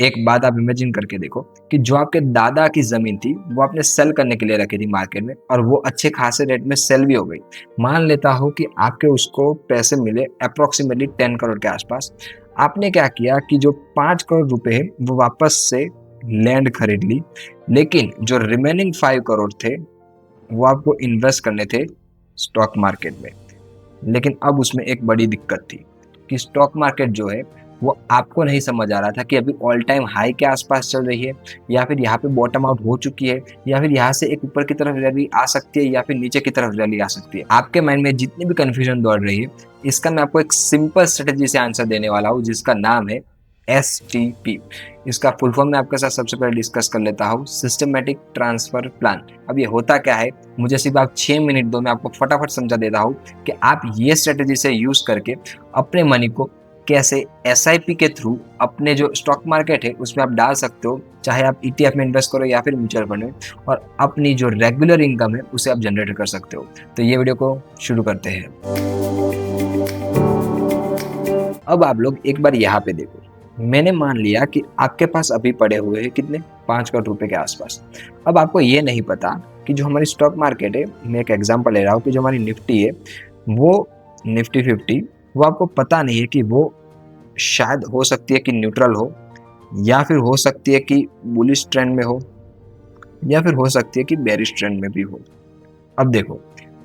एक बात आप इमेजिन करके देखो कि जो आपके दादा की ज़मीन थी, वो आपने सेल करने के लिए रखी थी मार्केट में और वो अच्छे खासे रेट में सेल भी हो गई। मान लेता हूँ कि आपके उसको पैसे मिले अप्रॉक्सिमेटली 10 करोड़ के आसपास। आपने क्या किया कि जो 5 करोड़ रुपए हैं, वो वापस से लैंड खरीद ली, लेकिन जो रिमेनिंग 5 करोड़ थे, वो आपको इन्वेस्ट करने थे स्टॉक मार्केट में। लेकिन अब उसमें एक बड़ी दिक्कत थी कि स्टॉक मार्केट जो है वो आपको नहीं समझ आ रहा था कि अभी ऑल टाइम हाई के आसपास चल रही है या फिर यहाँ पे बॉटम आउट हो चुकी है या फिर यहाँ से एक ऊपर की तरफ रैली आ सकती है या फिर नीचे की तरफ रैली आ सकती है। आपके माइंड में जितनी भी कंफ्यूजन दौड़ रही है, इसका मैं आपको एक सिंपल स्ट्रेटेजी से आंसर देने वाला हूँ जिसका नाम है STP। इसका फुल फॉर्म मैं आपके साथ सबसे पहले डिस्कस कर लेता हूँ, सिस्टमेटिक ट्रांसफर प्लान। अब ये होता क्या है, मुझे सिर्फ आप 6 मिनट दो, मैं आपको फटाफट समझा देता हूँ कि आप ये स्ट्रेटेजी से यूज करके अपने मनी को कैसे SIP के थ्रू अपने जो स्टॉक मार्केट है उसमें आप डाल सकते हो, चाहे आप ETF में इन्वेस्ट करो या फिर म्यूचुअल फंड में, और अपनी जो रेगुलर इनकम है उसे आप जनरेट कर सकते हो। तो ये वीडियो को शुरू करते हैं। अब आप लोग एक बार यहाँ पे देखो, मैंने मान लिया कि आपके पास अभी पड़े हुए हैं कितने, 5 करोड़ रुपए के आसपास। अब आपको ये नहीं पता कि जो हमारी स्टॉक मार्केट है, मैं एक एग्जांपल ले रहा हूँ कि जो हमारी निफ्टी है, वो निफ्टी 50, वो आपको पता नहीं है कि वो शायद हो सकती है कि न्यूट्रल हो, या फिर हो सकती है कि बुलिश ट्रेंड में हो, या फिर हो सकती है कि बेरिश ट्रेंड में भी हो। अब देखो,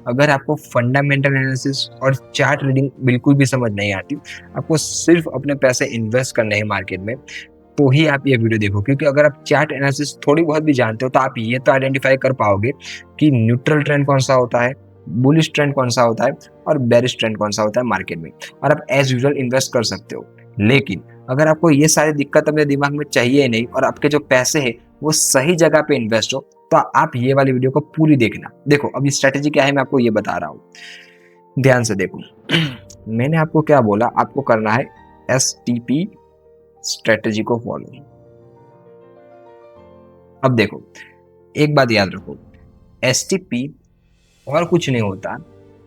अगर आपको फंडामेंटल एनालिसिस और चार्ट रीडिंग बिल्कुल भी समझ नहीं आती, आपको सिर्फ अपने पैसे इन्वेस्ट करने हैं मार्केट में, तो ही आप ये वीडियो देखो। क्योंकि अगर आप चार्ट एनालिसिस थोड़ी बहुत भी जानते हो तो आप ये तो आइडेंटिफाई कर पाओगे कि न्यूट्रल ट्रेंड कौन सा होता है, बुलिश ट्रेंड कौन सा होता है और बेरिश ट्रेंड कौन सा होता है मार्केट में, और आप एज यूजुअल इन्वेस्ट कर सकते हो। लेकिन अगर आपको ये सारी दिक्कत अपने दिमाग में चाहिए नहीं और आपके जो पैसे हैं वो सही जगह पे इन्वेस्ट हो, तो आप ये वाली वीडियो को पूरी देखना। देखो, अब ये स्ट्रेटेजी क्या है मैं आपको ये बता रहा हूँ, ध्यान से देखो। मैंने आपको क्या बोला, आपको करना है STP स्ट्रेटेजी को फॉलो। अब देखो, एक बात याद रखो, STP और कुछ नहीं होता,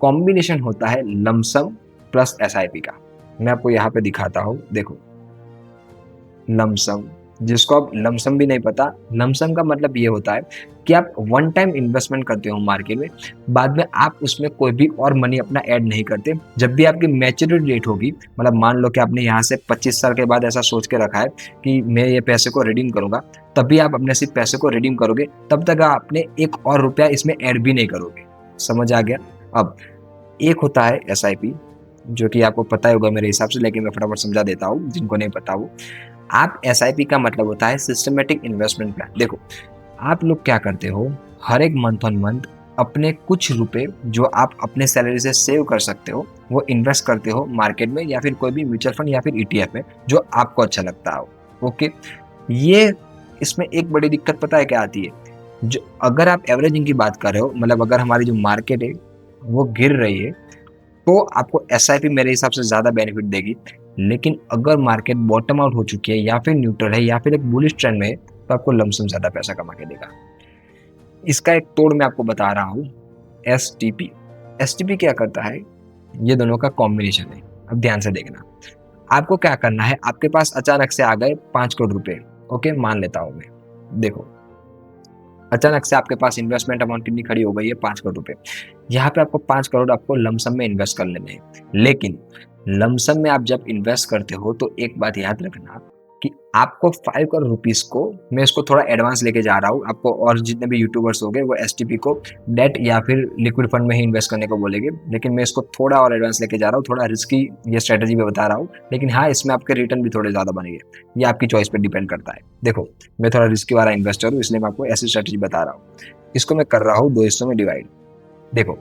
कॉम्बिनेशन होता है लमसम प्लस SIP का। मैं आपको यहाँ पे दिखाता हूँ, देखो, लमसम, जिसको आप लमसम भी नहीं पता, लमसम का मतलब ये होता है कि आप वन टाइम इन्वेस्टमेंट करते हो मार्केट में, बाद में आप उसमें कोई भी और मनी अपना ऐड नहीं करते। जब भी आपकी मैच्योरिटी डेट होगी, मतलब मान लो कि आपने यहाँ से 25 साल के बाद ऐसा सोच के रखा है कि मैं ये पैसे को रिडीम करूंगा, तभी आप अपने सिर्फ पैसे को रिडीम करोगे, तब तक आपने एक और रुपया इसमें ऐड भी नहीं करोगे। समझ आ गया? अब एक होता है SIP, जो कि आपको पता ही होगा मेरे हिसाब से, लेकिन मैं फटाफट समझा देता हूँ जिनको नहीं पता वो। आप SIP का मतलब होता है सिस्टमेटिक इन्वेस्टमेंट प्लान। देखो, आप लोग क्या करते हो, हर एक मंथ ऑन मंथ अपने कुछ रुपए जो आप अपने सैलरी से सेव कर सकते हो, वो इन्वेस्ट करते हो मार्केट में या फिर कोई भी म्यूचुअल फंड या फिर ETF में, जो आपको अच्छा लगता हो। ओके, ये इसमें एक बड़ी दिक्कत पता है क्या आती है, जो अगर आप एवरेजिंग की बात कर रहे हो, मतलब अगर हमारी जो मार्केट है वो गिर रही है, तो आपको SIP मेरे हिसाब से ज़्यादा बेनिफिट देगी। लेकिन अगर मार्केट बॉटम आउट हो चुकी है या फिर न्यूट्रल है या फिर एक बुलिश ट्रेंड में है, तो आपको लमसम ज़्यादा पैसा कमा के देगा। इसका एक तोड़ मैं आपको बता रहा हूँ, STP। STP क्या करता है, ये दोनों का कॉम्बिनेशन है। अब ध्यान से देखना, आपको क्या करना है, आपके पास अचानक से आ गए 5 करोड़ रुपए। ओके, मान लेता हूँ मैं, देखो, अचानक से आपके पास इन्वेस्टमेंट अमाउंट कितनी खड़ी हो गई है, 5 करोड़ रुपए। यहाँ पे आपको 5 करोड़ आपको लमसम में इन्वेस्ट कर लेने हैं। लेकिन लमसम में आप जब इन्वेस्ट करते हो तो एक बात याद रखना कि आपको 5 करोड़ रुपीस को, मैं इसको थोड़ा एडवांस लेके जा रहा हूँ आपको, और जितने भी यूट्यूबर्स हो गए वो STP को डेट या फिर लिक्विड फंड में ही इन्वेस्ट करने को बोलेंगे, लेकिन मैं इसको थोड़ा और एडवांस लेके जा रहा हूँ, थोड़ा रिस्की ये स्ट्रेटेजी में बता रहा हूँ। लेकिन हाँ, इसमें आपके रिटर्न भी थोड़े ज़्यादा बनेंगे, ये आपकी चॉइस पर डिपेंड करता है। देखो, मैं थोड़ा रिस्की वाला इन्वेस्टर हूँ, इसलिए मैं आपको ऐसी स्ट्रेटेजी बता रहा हूँ। इसको मैं कर रहा हूँ 2 हिस्सों में डिवाइड। देखो,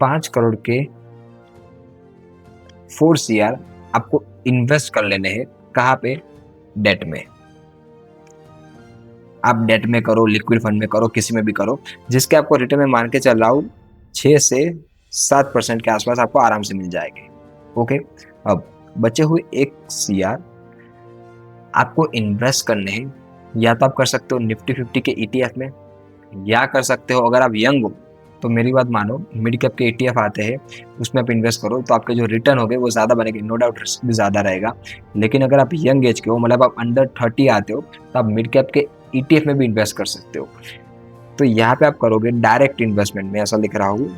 5 करोड़ के 4 CR आपको इन्वेस्ट कर लेने हैं, कहाँ पे, डेट में। आप डेट में करो, लिक्विड फंड में करो, किसी में भी करो, जिसके आपको रिटर्न में मान के चल रहा हूँ 6 से 7% के आसपास आपको आराम से मिल जाएंगे। ओके, अब बचे हुए 1 CR आपको इन्वेस्ट करने हैं, या तो आप कर सकते हो निफ्टी 50 के ETF में, या कर सकते हो, अगर आप यंग हो तो मेरी बात मानो, मिड कैप के ETF आते हैं, उसमें आप इन्वेस्ट करो तो आपके जो रिटर्न होंगे वो ज़्यादा बनेंगे, नो डाउट रिस्क भी ज़्यादा रहेगा। लेकिन अगर आप यंग एज के हो, मतलब आप अंडर 30 आते हो, तो आप मिड कैप के ETF में भी इन्वेस्ट कर सकते हो। तो यहाँ पे आप करोगे डायरेक्ट इन्वेस्टमेंट, मैं ऐसा लिख रहा हूँ,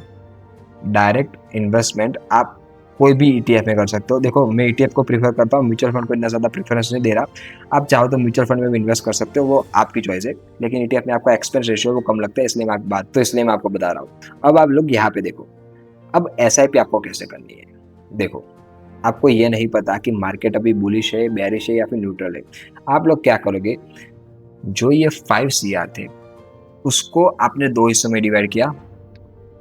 डायरेक्ट इन्वेस्टमेंट आप कोई भी ETF में कर सकते हो। देखो मैं ETF को प्रीफर करता हूँ, म्यूचुअल फंड को इतना ज़्यादा प्रेफरेंस नहीं दे रहा। आप चाहो तो म्यूचुअल फंड में भी इन्वेस्ट कर सकते हो, वो आपकी चॉइस है। लेकिन ETF में आपका एक्सपेंस रेशियो वो कम लगता है, इसलिए मैं आपको बता रहा हूँ। अब आप लोग यहाँ पे देखो, अब SIP आपको कैसे करनी है। देखो, आपको ये नहीं पता कि मार्केट अभी बुलिश है, बेरिश है या फिर न्यूट्रल है। आप लोग क्या करोगे, जो ये 5 CR थे उसको आपने 2 हिस्सों में डिवाइड किया,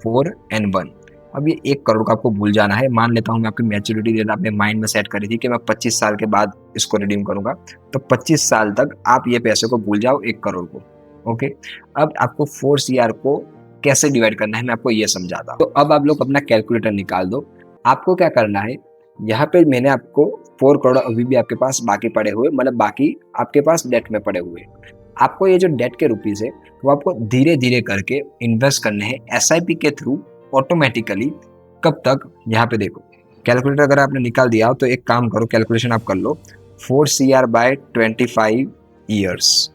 4 and 1। अब ये 1 करोड़ का आपको भूल जाना है। मान लेता हूँ मैं आपकी मैच्योरिटी डेट आपने माइंड में सेट करी थी कि मैं 25 साल के बाद इसको रिडीम करूंगा, तो 25 साल तक आप ये पैसे को भूल जाओ, 1 करोड़ को। ओके, अब आपको 4 CR को कैसे डिवाइड करना है मैं आपको ये समझाता हूँ। तो अब आप लोग अपना कैलकुलेटर निकाल दो। आपको क्या करना है, यहाँ पे मैंने आपको 4 करोड़ अभी भी आपके पास बाकी पड़े हुए, मतलब बाकी आपके पास डेट में पड़े हुए। आपको ये जो डेट के रुपीज है वो आपको धीरे धीरे करके इन्वेस्ट करने हैं SIP के थ्रू ऑटोमेटिकली। कब तक, यहाँ पे देखो, कैलकुलेटर अगर आपने निकाल दिया तो एक काम करो, कैलकुलेशन आप कर लो, 4 CR बाय 25 ईयर्स,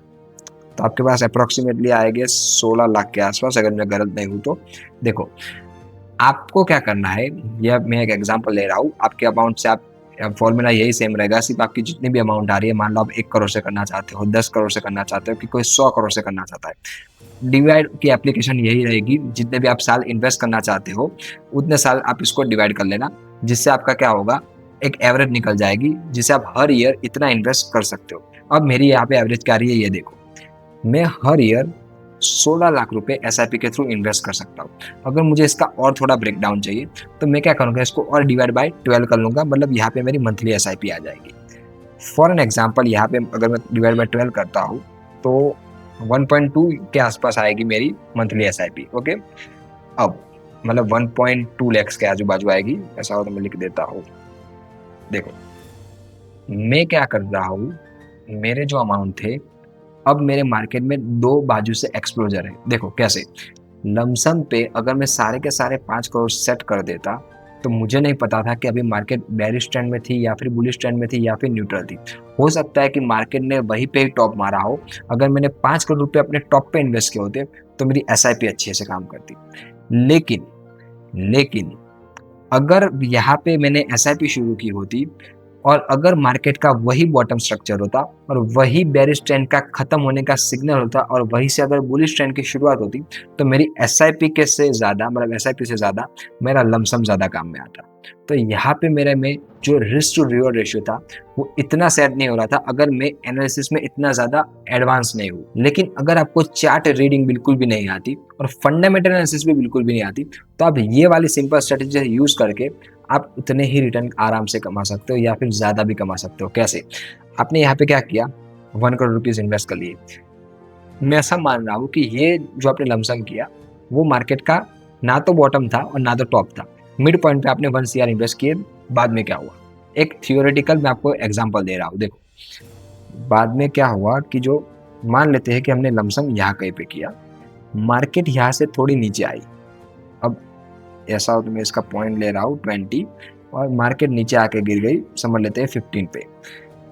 तो आपके पास अप्रोक्सीमेटली आएंगे 16 लाख के आसपास, अगर मैं गलत नहीं हूँ तो। देखो, आपको क्या करना है, यह मैं एक एग्जांपल ले रहा हूँ, आपके अमाउंट से आप फॉर्मूला यही सेम रहेगा, सिर्फ आपकी जितनी भी अमाउंट आ रही है, मान लो आप 1 करोड़ से करना चाहते हो, 10 करोड़ से करना चाहते हो, कि कोई 100 करोड़ से करना चाहता है, डिवाइड की एप्लीकेशन यही रहेगी। जितने भी आप साल इन्वेस्ट करना चाहते हो उतने साल आप इसको डिवाइड कर लेना, जिससे आपका क्या होगा, एक एवरेज निकल जाएगी, जिसे आप हर ईयर इतना इन्वेस्ट कर सकते हो। अब मेरी यहाँ पे एवरेज क्या आ रही है ये देखो, मैं हर ईयर 16 लाख रुपए SIP के थ्रू इन्वेस्ट कर सकता हूँ। अगर मुझे इसका और थोड़ा ब्रेकडाउन चाहिए तो मैं क्या करूँगा, इसको और डिवाइड बाय 12 कर लूँगा, मतलब यहाँ पे मेरी मंथली SIP आ जाएगी। फॉर एन एग्जाम्पल, यहाँ पे अगर मैं डिवाइड बाय 12 करता हूँ तो 1.2 के आसपास आएगी मेरी मंथली SIP। ओके, अब मतलब 1.2 लैक्स के आजू बाजू आएगी, ऐसा हो तो मैं लिख देता हूँ। देखो मैं क्या कर रहा हूँ, मेरे जो अमाउंट थे, अब मेरे मार्केट में 2 बाजू से एक्सपोजर है। देखो कैसे, लमसम पे अगर मैं सारे के सारे 5 करोड़ सेट कर देता तो मुझे नहीं पता था कि अभी मार्केट बेरिश ट्रेंड में थी या फिर बुलिश ट्रेंड में थी या फिर न्यूट्रल थी। हो सकता है कि मार्केट ने वहीं पे ही टॉप मारा हो। अगर मैंने 5 करोड़ रुपए अपने टॉप पे इन्वेस्ट किए होते तो मेरी SIP अच्छे से काम करती। लेकिन अगर यहाँ पे मैंने SIP शुरू की होती और अगर मार्केट का वही बॉटम स्ट्रक्चर होता और वही बेरिश ट्रेंड का खत्म होने का सिग्नल होता और वहीं से अगर बुलिश ट्रेंड की शुरुआत होती, तो मेरी SIP के से ज़्यादा, मतलब SIP से ज़्यादा मेरा लमसम ज़्यादा काम में आता। तो यहाँ पे मेरे में जो रिस्क टू रिवॉर्ड रेशियो था वो इतना सेट नहीं हो रहा था, अगर मैं एनालिसिस में इतना ज़्यादा एडवांस नहीं हूँ। लेकिन अगर आपको चार्ट रीडिंग बिल्कुल भी नहीं आती और फंडामेंटल एनालिसिस भी बिल्कुल भी नहीं आती, तो आप ये वाली सिंपल स्ट्रेटेजी यूज़ करके आप उतने ही रिटर्न आराम से कमा सकते हो या फिर ज़्यादा भी कमा सकते हो। कैसे, आपने यहाँ पे क्या किया, 1 करोड़ रुपीज़ इन्वेस्ट कर लिए। मैं ऐसा मान रहा हूँ कि ये जो आपने लमसम किया वो मार्केट का ना तो बॉटम था और ना तो टॉप था, मिड पॉइंट पे आपने 1 CR इन्वेस्ट किए। बाद में क्या हुआ, एक थियोरेटिकल मैं आपको एग्जांपल दे रहा हूँ। देखो बाद में क्या हुआ कि जो मान लेते हैं कि हमने लमसम यहाँ कहीं पे किया, मार्केट यहाँ से थोड़ी नीचे आई। अब ऐसा हो तो मैं इसका पॉइंट ले रहा हूँ 20 और मार्केट नीचे आके गिर गई, समझ लेते हैं 15 पे।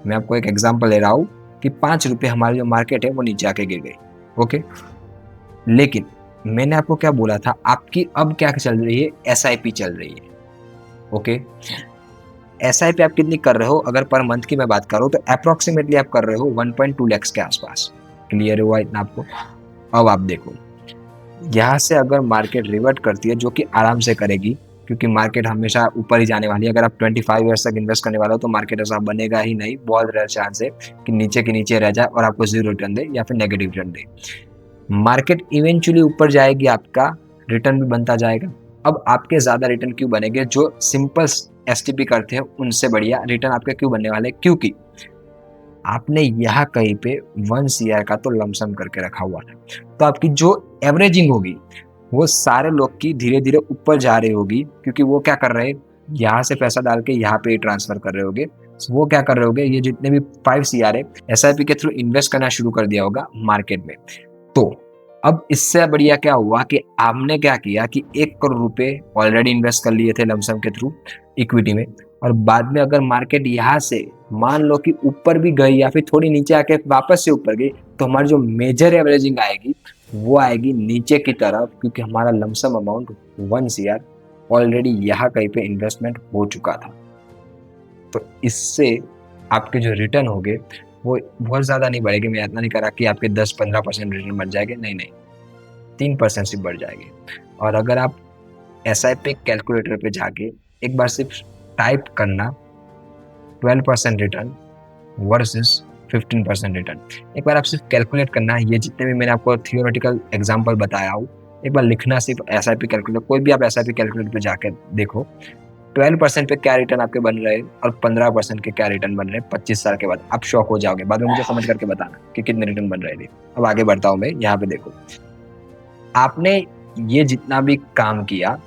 मैं आपको एक एग्जांपल ले रहा हूँ कि 5 रुपये हमारी जो मार्केट है वो नीचे आके गिर गई। ओके, लेकिन मैंने आपको क्या बोला था, आपकी अब क्या चल रही है, SIP चल रही है। ओके, SIP आप कितनी कर रहे हो, अगर पर मंथ की मैं बात करूँ तो अप्रोक्सीमेटली आप कर रहे हो 1.2 लैक्स के आसपास। क्लियर हुआ इतना आपको। अब आप देखो, यहाँ से अगर मार्केट रिवर्ट करती है, जो कि आराम से करेगी क्योंकि मार्केट हमेशा ऊपर ही जाने वाली है। अगर आप 25 ईयर्स तक इन्वेस्ट करने वाले हो तो मार्केट ऐसा बनेगा ही नहीं, बहुत रेयर चांस है कि नीचे के नीचे रह जाए और आपको 0 रिटर्न दे या फिर नेगेटिव रिटर्न दे। मार्केट इवेंचुअली ऊपर जाएगी, आपका रिटर्न भी बनता जाएगा। अब आपके ज़्यादा रिटर्न क्यों बनेंगे, जो सिंपल STP करते हैं उनसे बढ़िया रिटर्न आपके क्यों बनने वाले, क्योंकि आपने यहाँ कहीं पे 1 CR का तो लमसम करके रखा हुआ था। तो आपकी जो एवरेजिंग होगी वो सारे लोग की धीरे धीरे ऊपर जा रही होगी, क्योंकि वो क्या कर रहे हैं, यहाँ से पैसा डाल के यहाँ पे ट्रांसफर कर रहे होगे। वो क्या कर रहे होगे, ये जितने भी 5 CR है SIP के थ्रू इन्वेस्ट करना शुरू कर दिया होगा मार्केट में। तो अब इससे बढ़िया क्या हुआ कि आपने क्या किया कि 1 करोड़ रुपए ऑलरेडी इन्वेस्ट कर लिए थे लमसम के थ्रू इक्विटी में, और बाद में अगर मार्केट यहाँ से मान लो कि ऊपर भी गई या फिर थोड़ी नीचे आके वापस से ऊपर गई, तो हमारी जो मेजर एवरेजिंग आएगी वो आएगी नीचे की तरफ, क्योंकि हमारा लमसम अमाउंट 1 CR ऑलरेडी यहाँ कहीं पे इन्वेस्टमेंट हो चुका था। तो इससे आपके जो रिटर्न होंगे वो बहुत ज़्यादा नहीं बढ़ेगी। मैं इतना नहीं कह रहा कि आपके 10-15% रिटर्न बढ़ जाएंगे, नहीं नहीं, 3% से बढ़ जाएंगे। और अगर आप SIP कैलकुलेटर पे जाके एक बार सिर्फ टाइप करना 12% रिटर्न वर्सेस 15% रिटर्न, एक बार आप सिर्फ कैलकुलेट करना, ये जितने भी मैंने आपको थियोरेटिकल एग्जांपल बताया हो, एक बार लिखना सिर्फ SIP कैलकुलेटर, कोई भी आप SIP कैलकुलेटर पे जाकर देखो 12% पे क्या रिटर्न आपके बन रहे हैं और 15% के क्या रिटर्न बन रहे हैं 25 साल के बाद। आप शॉक हो जाओगे, बाद में मुझे कमेंट करके बताना कि कितने रिटर्न बन रहे थे। अब आगे बढ़ता हूँ मैं, यहाँ पे देखो आपने ये जितना भी काम किया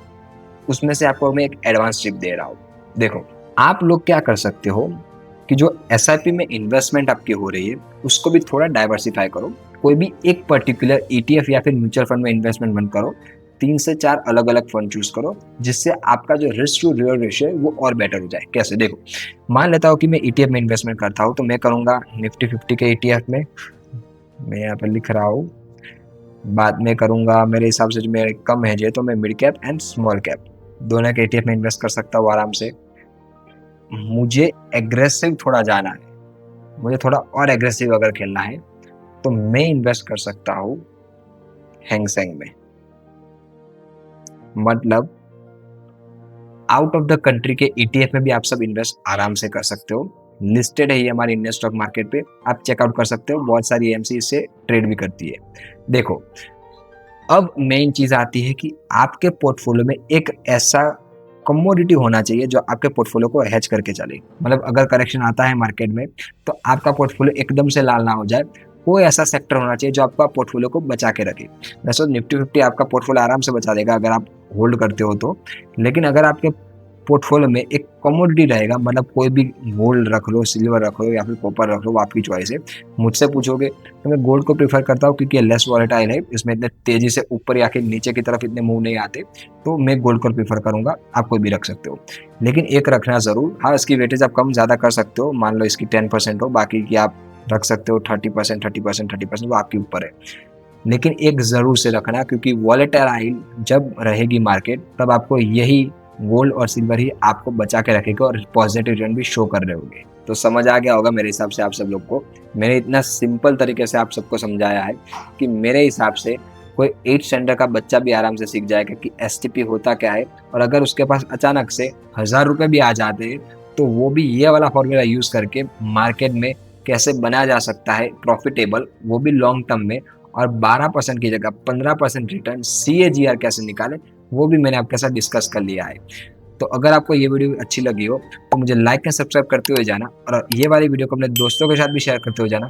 उसमें से आपको मैं एक एडवांस टिप दे रहा हूँ। देखो आप लोग क्या कर सकते हो कि जो SIP में इन्वेस्टमेंट आपकी हो रही है उसको भी थोड़ा डाइवर्सिफाई करो। कोई भी एक पर्टिकुलर ETF या फिर म्यूचुअल फंड में इन्वेस्टमेंट बंद करो, 3 से 4 अलग अलग फंड चूज करो, जिससे आपका जो रिस्क टू रिवॉर्ड रेशियो है वो और बेटर हो जाए। कैसे? देखो मान लेता हूँ कि मैं ETF में इन्वेस्टमेंट करता हूँ, तो मैं करूँगा निफ्टी 50 के ETF में, मैं यहाँ पर लिख रहा हूँ। बाद में करूँगा मेरे हिसाब से जो मेरे कम है जो, तो मैं mid cap and small cap दोनों के ETF में इन्वेस्ट कर सकता हूँ आराम से। मुझे एग्रेसिव थोड़ा जाना है, मुझे थोड़ा और एग्रेसिव अगर खेलना है तो मैं इन्वेस्ट कर सकता हूँ हैंग सेंग में। मतलब आउट ऑफ द कंट्री के ETF में भी आप सब इन्वेस्ट आराम से कर सकते हो। लिस्टेड है ये हमारे इंडियन स्टॉक मार्केट पे, आप चेकआउट कर सकते हो। बहुत सारी AMC इससे ट्रेड भी करती है। देखो अब मेन चीज आती है कि आपके पोर्टफोलियो में एक ऐसा कमोडिटी होना चाहिए जो आपके पोर्टफोलियो को हेज करके चले। मतलब अगर करेक्शन आता है मार्केट में तो आपका पोर्टफोलियो एकदम से लाल ना हो जाए। कोई ऐसा सेक्टर होना चाहिए जो आपका पोर्टफोलियो को बचा के रखे। वैसे निफ्टी 50 आपका पोर्टफोलियो आराम से बचा देगा अगर आप होल्ड करते हो तो, लेकिन अगर आपके पोर्टफोलियो में एक कमोडिटी रहेगा, मतलब कोई भी गोल्ड रख लो, सिल्वर रख लो या फिर कॉपर रख लो, वो आपकी चॉइस है। मुझसे पूछोगे तो मैं गोल्ड को प्रीफर करता हूँ क्योंकि लेस वॉलेटाइल है, इसमें इतने तेजी से ऊपर या फिर नीचे की तरफ इतने मूव नहीं आते, तो मैं गोल्ड को प्रीफर करूंगा। आप कोई भी रख सकते हो, लेकिन एक रखना जरूर। हाँ, इसकी वेटेज आप कम ज्यादा कर सकते हो, मान लो इसकी 10% हो, बाकी की आप रख सकते हो 30%, 30%, 30%, वो आपके ऊपर है। लेकिन एक जरूर से रखना, क्योंकि वॉलेटाइल जब रहेगी मार्केट तब आपको यही गोल्ड और सिल्वर ही आपको बचा के रखेगा और पॉजिटिव रिटर्न भी शो कर रहे होंगे। तो समझ आ गया होगा मेरे हिसाब से आप सब लोग को। मैंने इतना सिंपल तरीके से आप सबको समझाया है कि मेरे हिसाब से कोई 8th स्टैंडर्ड का बच्चा भी आराम से सीख जाएगा कि STP होता क्या है। और अगर उसके पास अचानक से 1000 रुपये भी आ जाते हैं तो वो भी ये वाला फॉर्मूला यूज करके मार्केट में कैसे बनाया जा सकता है प्रॉफिटेबल, वो भी लॉन्ग टर्म में, और 12% की जगह 15% रिटर्न CAGR कैसे निकाले, वो भी मैंने आपके साथ डिस्कस कर लिया है। तो अगर आपको ये वीडियो अच्छी लगी हो तो मुझे लाइक एंड सब्सक्राइब करते हुए जाना, और ये वाली वीडियो को अपने दोस्तों के साथ भी शेयर करते हुए जाना।